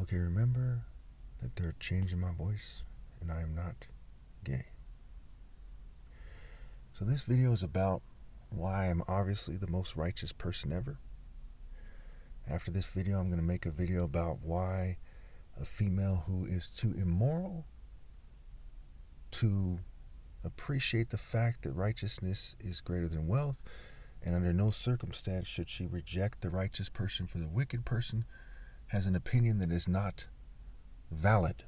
Okay, remember that they're changing my voice and I am not gay. So this video is about why I'm obviously the most righteous person ever. After this video, I'm going to make a video about why a female who is too immoral to appreciate the fact that righteousness is greater than wealth, and under no circumstance should she reject the righteous person for the wicked person, has an opinion that is not valid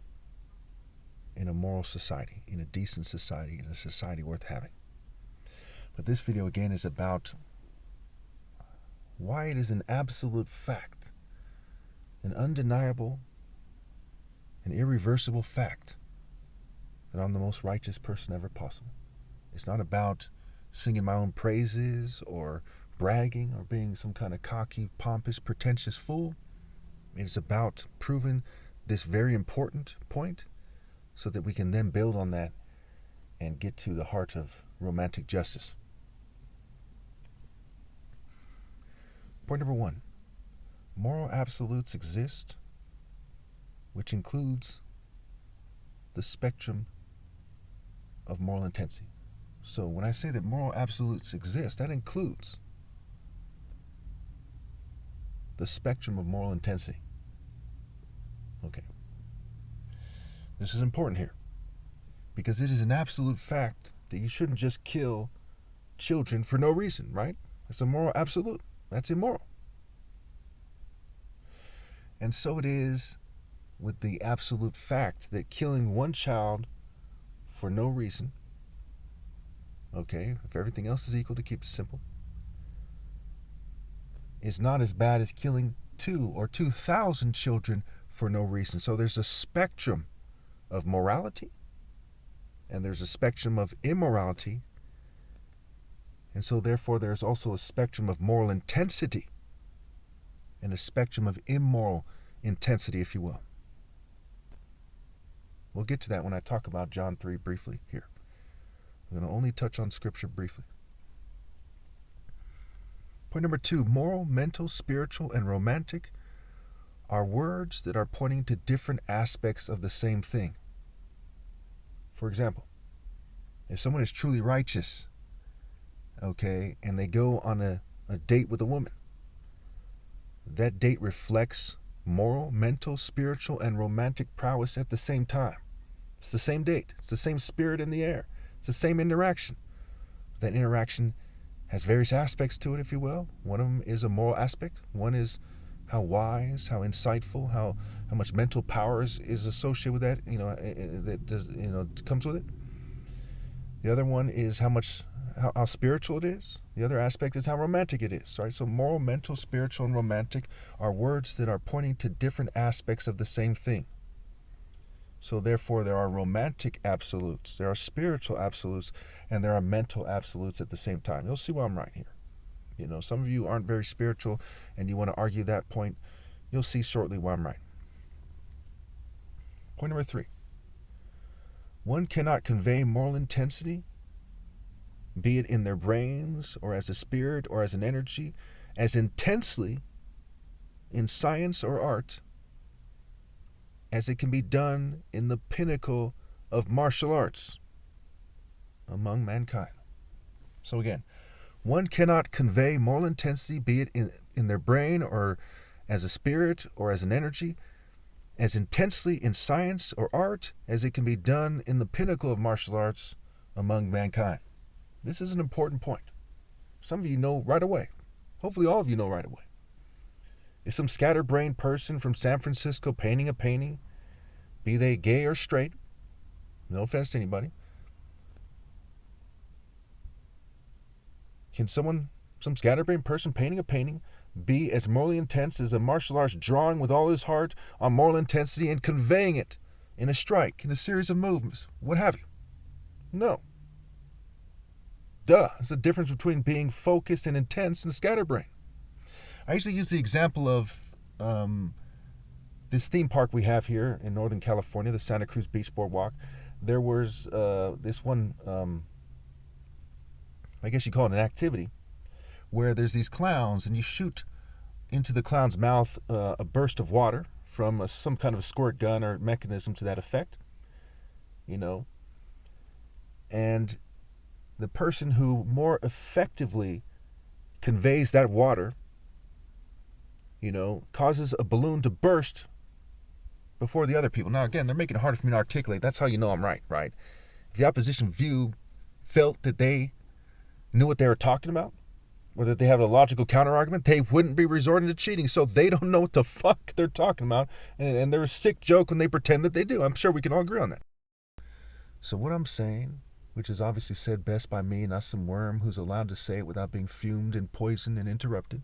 in a moral society, in a decent society, in a society worth having. But this video again is about why it is an absolute fact, an undeniable, an irreversible fact that I'm the most righteous person ever possible. It's not about singing my own praises or bragging or being some kind of cocky, pompous, pretentious fool. It is about proving this very important point so that we can then build on that and get to the heart of romantic justice. Point number 1, moral absolutes exist, which includes the spectrum of moral intensity. So when I say that moral absolutes exist, that includes the spectrum of moral intensity. Okay. This is important here because it is an absolute fact that you shouldn't just kill children for no reason, right? It's a moral absolute. That's immoral. And so it is with the absolute fact that killing one child for no reason, okay, if everything else is equal, to keep it simple, is not as bad as killing 2 or 2,000 children for no reason. So there's a spectrum of morality and there's a spectrum of immorality. And so therefore there's also a spectrum of moral intensity and a spectrum of immoral intensity, if you will. We'll get to that when I talk about John 3 briefly here. I'm going to only touch on scripture briefly. Point number 2, moral, mental, spiritual, and romantic are words that are pointing to different aspects of the same thing. For example, if someone is truly righteous, okay, and they go on a date with a woman, that date reflects moral, mental, spiritual, and romantic prowess at the same time. It's the same date. It's the same spirit in the air. It's the same interaction. That interaction has various aspects to it, if you will. One of them is a moral aspect. One is how wise, how insightful, how much mental power is associated with that, that comes with it. The other one is how spiritual it is. The other aspect is how romantic it is, right? So moral, mental, spiritual, and romantic are words that are pointing to different aspects of the same thing. So therefore there are romantic absolutes, there are spiritual absolutes, and there are mental absolutes at the same time. You'll see why I'm right here. Some of you aren't very spiritual and you want to argue that point. You'll see shortly why I'm right. Point number 3. One cannot convey moral intensity, be it in their brains or as a spirit or as an energy, as intensely in science or art as it can be done in the pinnacle of martial arts among mankind. So again, one cannot convey moral intensity, be it in their brain or as a spirit or as an energy, as intensely in science or art as it can be done in the pinnacle of martial arts among mankind. This is an important point. Some of you know right away. Hopefully all of you know right away. Is some scatterbrained person from San Francisco painting a painting, be they gay or straight, no offense to anybody, can some scatterbrained person painting a painting be as morally intense as a martial arts drawing with all his heart on moral intensity and conveying it in a strike, in a series of movements, what have you? No. Duh. There's a difference between being focused and intense and scatterbrained. I usually use the example of this theme park we have here in Northern California, the Santa Cruz Beach Boardwalk. There was this one, I guess you call it an activity, where there's these clowns and you shoot into the clown's mouth a burst of water from some kind of a squirt gun or mechanism to that effect, and the person who more effectively conveys that water, causes a balloon to burst before the other people. Now, again, they're making it harder for me to articulate. That's how you know I'm right? If the opposition view felt that they knew what they were talking about, or that they have a logical counter-argument, they wouldn't be resorting to cheating. So they don't know what the fuck they're talking about, and they're a sick joke when they pretend that they do. I'm sure we can all agree on that. So what I'm saying, which is obviously said best by me, not some worm who's allowed to say it without being fumed and poisoned and interrupted,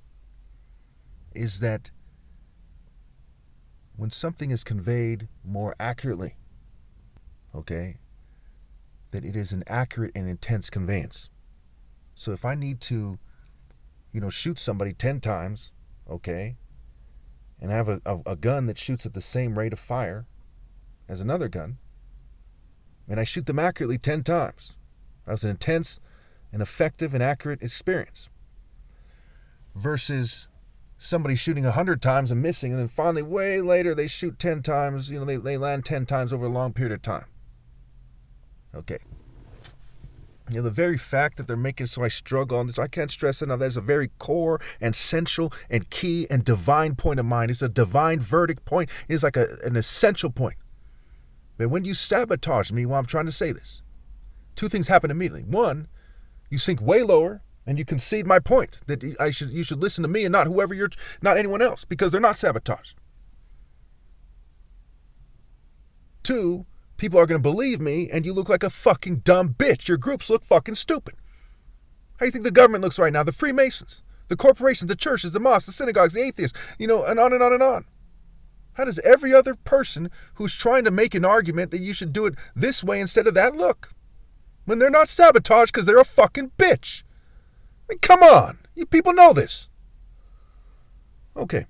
is that when something is conveyed more accurately, that it is an accurate and intense conveyance. So if I need to, shoot somebody 10 times, and have a gun that shoots at the same rate of fire as another gun, and I shoot them accurately 10 times, that was an intense and effective and accurate experience. Versus somebody shooting 100 times and missing, and then finally, way later, they shoot 10 times, they land 10 times over a long period of time. The very fact that they're making it so I struggle on this, I can't stress enough, that is a very core and central and key and divine point of mine. It's a divine verdict point. It's like an essential point. But when you sabotage me while I'm trying to say this, two things happen immediately. One, you sink way lower and you concede my point that you should listen to me and not not anyone else, because they're not sabotaged. Two, people are going to believe me, and you look like a fucking dumb bitch. Your groups look fucking stupid. How do you think the government looks right now? The Freemasons, the corporations, the churches, the mosques, the synagogues, the atheists, and on and on and on. How does every other person who's trying to make an argument that you should do it this way instead of that look? When they're not sabotaged because they're a fucking bitch. I mean, come on. You people know this. Okay.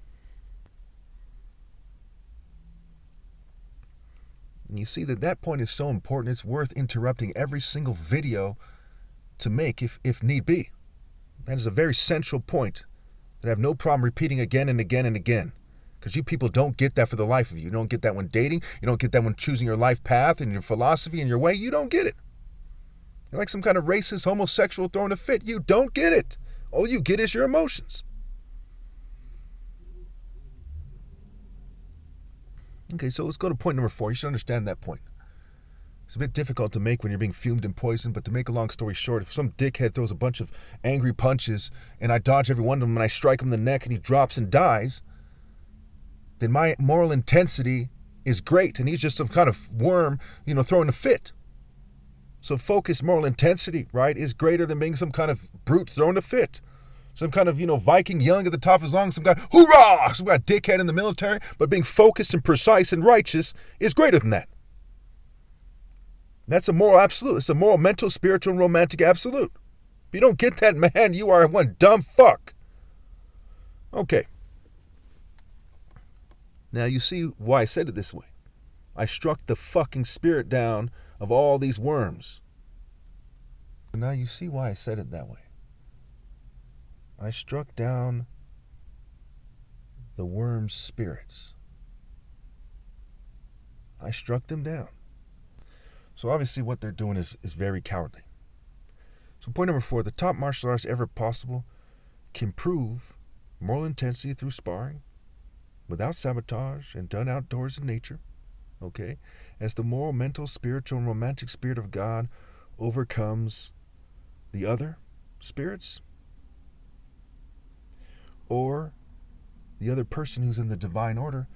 And you see that point is so important, it's worth interrupting every single video to make if need be. That is a very central point that I have no problem repeating again and again and again. Because you people don't get that for the life of you. You don't get that when dating. You don't get that when choosing your life path and your philosophy and your way. You don't get it. You're like some kind of racist homosexual throwing a fit. You don't get it. All you get is your emotions. Okay, so let's go to point number 4. You should understand that point. It's a bit difficult to make when you're being fumed and poisoned, but to make a long story short, if some dickhead throws a bunch of angry punches and I dodge every one of them and I strike him in the neck and he drops and dies, then my moral intensity is great, and he's just some kind of worm, throwing a fit. So focused moral intensity, right, is greater than being some kind of brute throwing a fit. Some kind of, Viking yelling at the top of his lungs, some guy, hoorah, some guy dickhead in the military, but being focused and precise and righteous is greater than that. That's a moral absolute. It's a moral, mental, spiritual, and romantic absolute. If you don't get that, man, you are one dumb fuck. Okay. Now you see why I said it this way. I struck the fucking spirit down of all these worms. Now you see why I said it that way. I struck down the worms' spirits. I struck them down. So obviously what they're doing is very cowardly. So point number 4, the top martial arts ever possible can prove moral intensity through sparring, without sabotage and done outdoors in nature, as the moral, mental, spiritual, and romantic spirit of God overcomes the other spirits, or the other person who's in the divine order,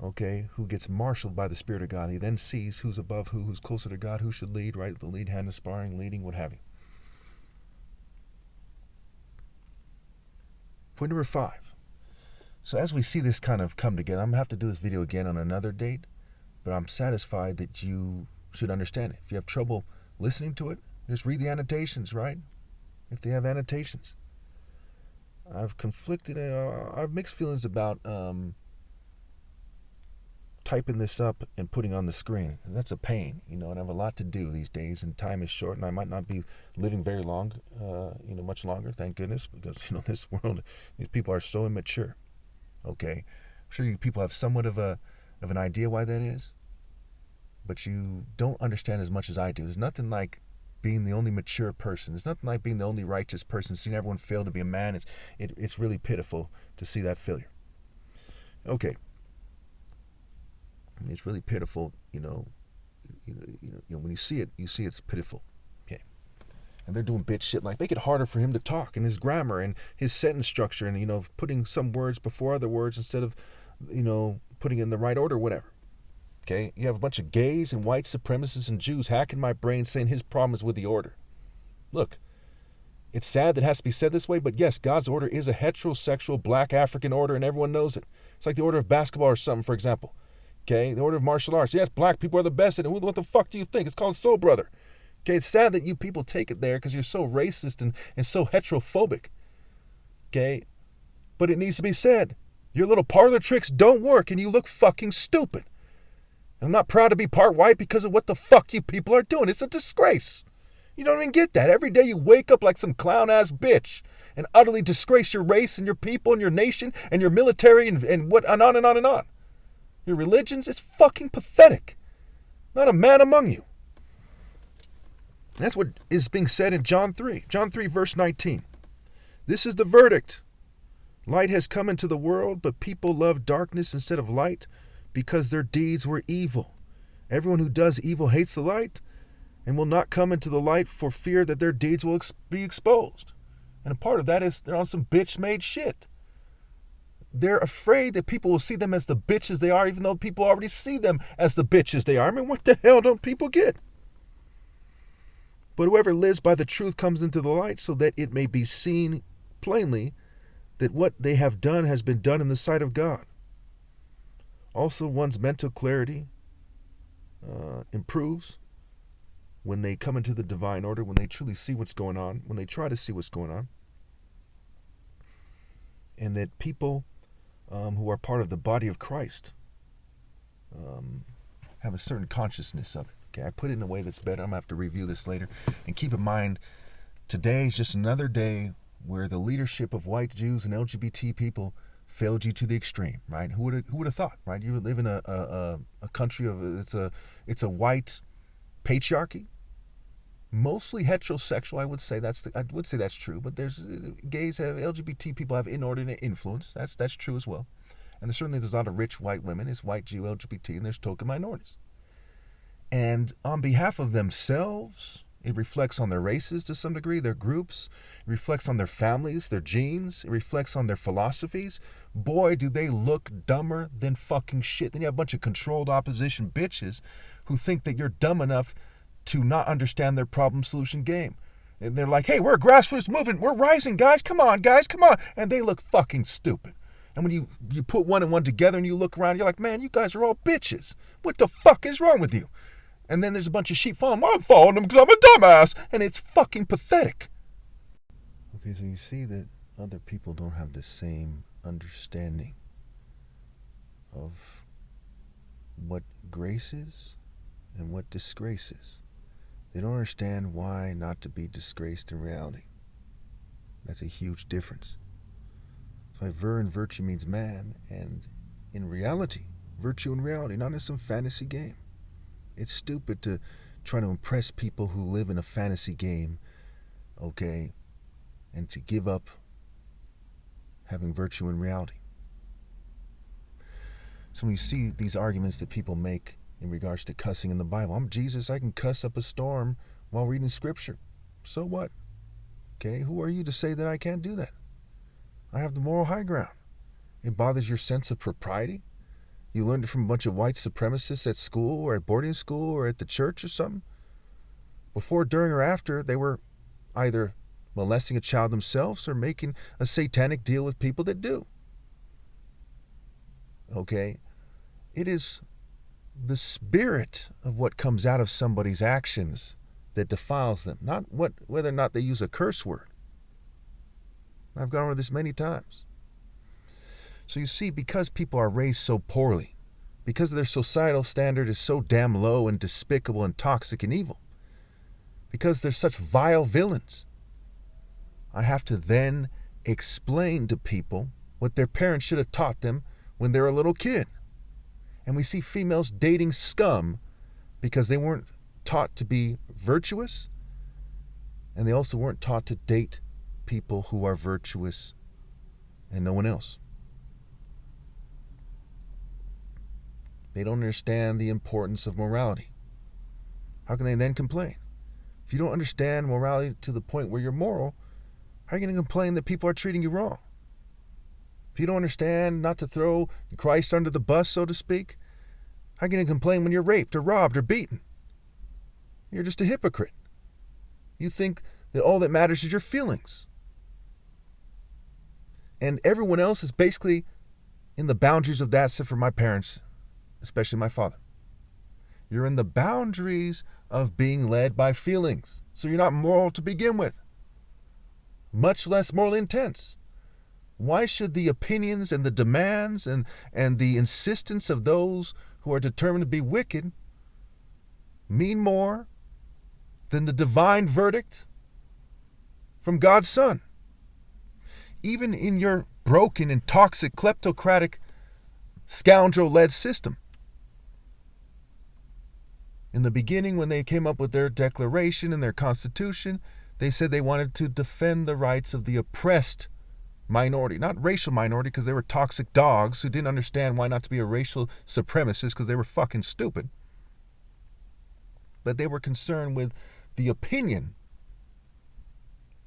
who gets marshaled by the Spirit of God. He then sees who's above who's closer to God, who should lead, right? The lead hand in sparring, leading, what have you. Point number 5. So as we see this kind of come together, I'm going to have to do this video again on another date, but I'm satisfied that you should understand it. If you have trouble listening to it, just read the annotations, right? If they have annotations. I've mixed feelings about typing this up and putting on the screen. And that's a pain, and I have a lot to do these days, and time is short, and I might not be living very long, much longer, thank goodness, because, this world, these people are so immature. sure you people have somewhat of an idea why that is, but you don't understand as much as I do. There's nothing like being the only mature person. There's nothing like being the only righteous person, seeing everyone fail to be a man. It's really pitiful to see that failure. Okay. It's really pitiful, when you see it, it's pitiful. Okay. And they're doing bitch shit, like make it harder for him to talk, and his grammar and his sentence structure, and putting some words before other words instead of putting in the right order, whatever. Okay, you have a bunch of gays and white supremacists and Jews hacking my brain saying his problem is with the order. Look, it's sad that it has to be said this way, but yes, God's order is a heterosexual black African order, and everyone knows it. It's like the order of basketball or something, for example. Okay, the order of martial arts. Yes, black people are the best at it. What the fuck do you think? It's called Soul Brother. Okay, it's sad that you people take it there because you're so racist and so heterophobic. Okay, but it needs to be said. Your little parlor tricks don't work, and you look fucking stupid. I'm not proud to be part white because of what the fuck you people are doing. It's a disgrace. You don't even get that. Every day you wake up like some clown-ass bitch and utterly disgrace your race and your people and your nation and your military and what, and on and on and on. Your religions, it's fucking pathetic. Not a man among you. That's what is being said in John 3. John 3, verse 19. This is the verdict. Light has come into the world, but people love darkness instead of light, because their deeds were evil. Everyone who does evil hates the light and will not come into the light for fear that their deeds will be exposed. And a part of that is they're on some bitch-made shit. They're afraid that people will see them as the bitches they are, even though people already see them as the bitches they are. I mean, what the hell don't people get? But whoever lives by the truth comes into the light so that it may be seen plainly that what they have done has been done in the sight of God. Also, one's mental clarity improves when they come into the divine order, when they truly see what's going on, when they try to see what's going on. And that people who are part of the body of Christ have a certain consciousness of it. Okay, I put it in a way that's better. I'm going to have to review this later. And keep in mind, today is just another day where the leadership of white Jews and LGBT people failed you to the extreme, right? Who would have thought, right? You live in a country of it's a white patriarchy, mostly heterosexual. I would say that's true. But there's LGBT people have inordinate influence. That's true as well. And there's a lot of rich white women. It's white Jew LGBT, and there's token minorities. And on behalf of themselves, it reflects on their races to some degree, their groups. It reflects on their families, their genes. It reflects on their philosophies. Boy, do they look dumber than fucking shit. Then you have a bunch of controlled opposition bitches who think that you're dumb enough to not understand their problem solution game. And they're like, hey, we're a grassroots movement. We're rising, guys. Come on, guys. Come on. And they look fucking stupid. And when you put one and one together and you look around, you're like, man, you guys are all bitches. What the fuck is wrong with you? And then there's a bunch of sheep following them. I'm following them because I'm a dumbass. And it's fucking pathetic. Okay, so you see that other people don't have the same understanding of what grace is and what disgrace is. They don't understand why not to be disgraced in reality. That's a huge difference. So ver and virtue means man, and in reality, virtue and reality, not in some fantasy game. It's stupid to try to impress people who live in a fantasy game, okay, and to give up having virtue in reality. So when you see these arguments that people make in regards to cussing in the Bible, I'm Jesus, I can cuss up a storm while reading scripture. So what? Okay, who are you to say that I can't do that? I have the moral high ground. It bothers your sense of propriety? You learned it from a bunch of white supremacists at school or at boarding school or at the church or something? Before, during, or after, they were either molesting a child themselves or making a satanic deal with people that do. Okay? It is the spirit of what comes out of somebody's actions that defiles them, not whether or not they use a curse word. I've gone over this many times. So you see, because people are raised so poorly, because their societal standard is so damn low and despicable and toxic and evil, because they're such vile villains, I have to then explain to people what their parents should have taught them when they're a little kid. And we see females dating scum because they weren't taught to be virtuous, and they also weren't taught to date people who are virtuous and no one else. They don't understand the importance of morality. How can they then complain? If you don't understand morality to the point where you're moral, how are you going to complain that people are treating you wrong? If you don't understand not to throw Christ under the bus, so to speak, how are you going to complain when you're raped or robbed or beaten? You're just a hypocrite. You think that all that matters is your feelings. And everyone else is basically in the boundaries of that, except for my parents, especially my father. You're in the boundaries of being led by feelings. So you're not moral to begin with, much less morally intense. Why should the opinions and the demands and the insistence of those who are determined to be wicked mean more than the divine verdict from God's Son? Even in your broken and toxic, kleptocratic, scoundrel-led system. In the beginning, when they came up with their declaration and their constitution, they said they wanted to defend the rights of the oppressed minority, not racial minority, because they were toxic dogs who didn't understand why not to be a racial supremacist because they were fucking stupid. But they were concerned with the opinion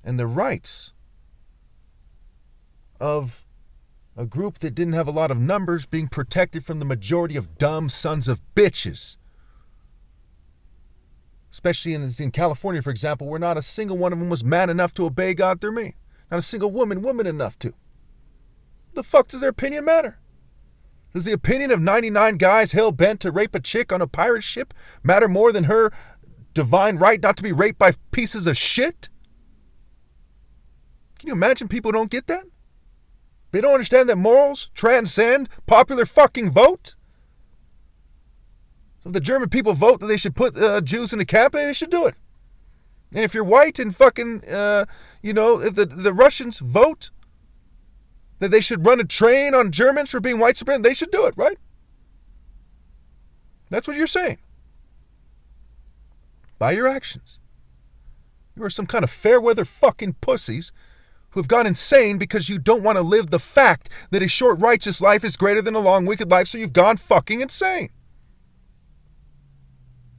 and the rights of a group that didn't have a lot of numbers being protected from the majority of dumb sons of bitches. Especially in California, for example, where not a single one of them was man enough to obey God through me. Not a single woman enough to. The fuck does their opinion matter? Does the opinion of 99 guys hell-bent to rape a chick on a pirate ship matter more than her divine right not to be raped by pieces of shit? Can you imagine people don't get that? They don't understand that morals transcend popular fucking vote? So if the German people vote that they should put Jews in the camp, they should do it. And if you're white and fucking, if the Russians vote that they should run a train on Germans for being white supremacists, they should do it, right? That's what you're saying. By your actions. You are some kind of fair weather fucking pussies who have gone insane because you don't want to live the fact that a short righteous life is greater than a long wicked life, so you've gone fucking insane.